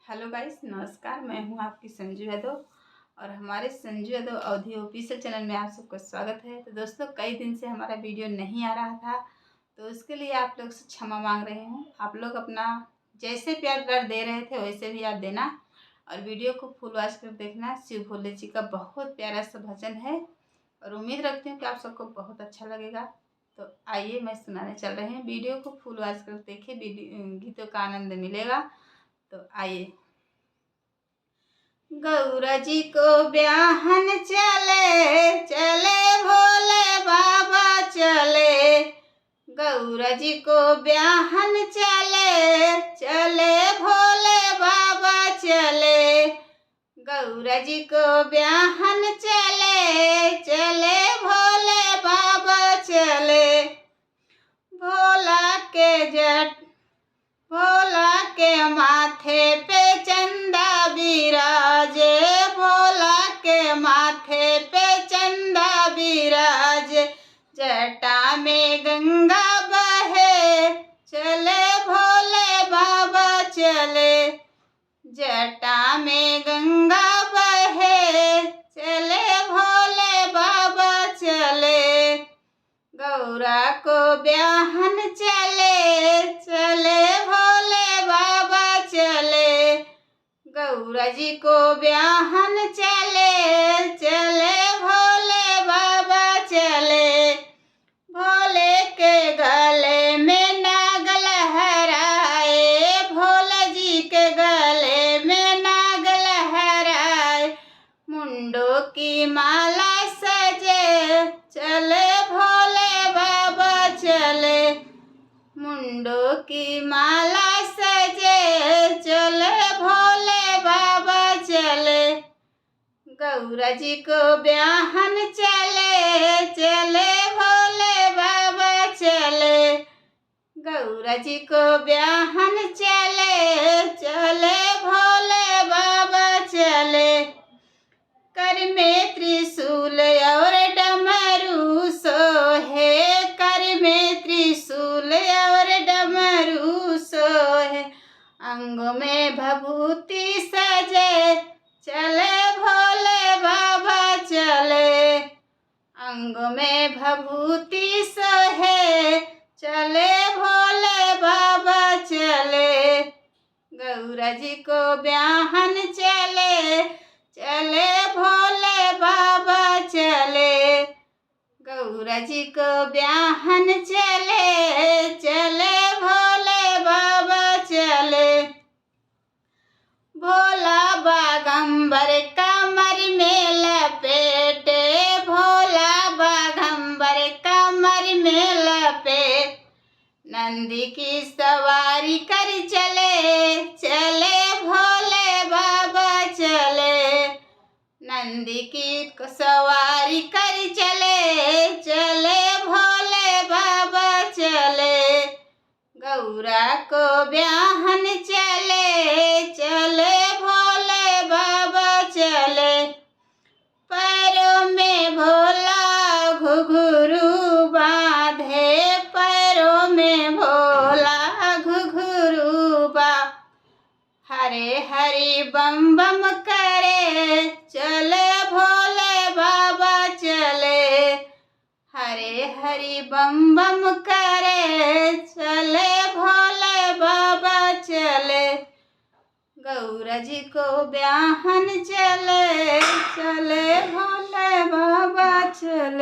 Hello guys, नमस्कार। मैं हूं आपकी संजू यादव और हमारे संजू यादव अवधी ऑफिशियल चैनल में आप सबका स्वागत है। तो दोस्तों, कई दिन से हमारा वीडियो नहीं आ रहा था, तो उसके लिए आप लोग से क्षमा मांग रही हूं। आप लोग अपना जैसे प्यार दे रहे थे वैसे भी आप देना और वीडियो को फुल वॉच कर देखना। शिव भोले जी का बहुत प्यारा सा भजन है और उम्मीद रखती हूँ कि आप सबको बहुत अच्छा लगेगा। तो आइए, मैं सुनाने चल रही हूँ। वीडियो को फुल वॉच कर देखिए, गीतों का आनंद मिलेगा। तो आइए। गौरा जी को ब्याहन चले चले भोले बाबा चले। गौरा जी को ब्याहन चले चले भोले बाबा चले। गौरा जी को ब्याहन चले चले भोले बाबा चले। भोला के जट भोला के माथे पे चंदा बिराजे। भोला के माथे पे चंदा बिराजे। जटा में गंगा बहे चले भोले बाबा चले। जटा में गंगा बहे चले भोले बाबा चले। गौरा को ब्याहन चले चले भोले बाबा चले। गौरा जी को ब्याहन चले चले भोले बाबा चले। भोले के गले में नाग लहराए। भोला जी के गले में नाग लहराए। मुंडों की माला सजे चले भोले बाबा चले। मुंडों की माला सजे चले भोले बाबा चले। गौरा जी को ब्याहन चले चले भोले बाबा चले। गौरा जी को ब्याहन चले चले भोले बाबा चले। कर में त्रिशूल और डमरू सोहे। कर में त्रिशूल और डमरू सोहे। अंग में भभूति सजे चले भोले बाबा चले। अंग में भभूति सोहे चले भोले बाबा चले। गौरा जी को ब्याहन चले चले भोले बाबा चले। गौरा जी को ब्याहन चले चले भोले बाबा चले। भोला बागंबर कमर में लपेटे। भोला बागंबर कमर में लपेट। नंदी की सवारी कर चले चले भोले बाबा चले। नंदी की सवारी कर चले चले भोले बाबा चले। गौरा को ब्याहन चले चले भोले बाबा चले। पैरों में भोला घुघरू बांधे। पैरों में भोला घुघरू बांधे। हरे हरि बम बम करे चले भोले बाबा चले। हरे हरि बम बम करे चले भोले बाबा चले। गौरा जी को ब्याहन चले चले भोले बाबा चले।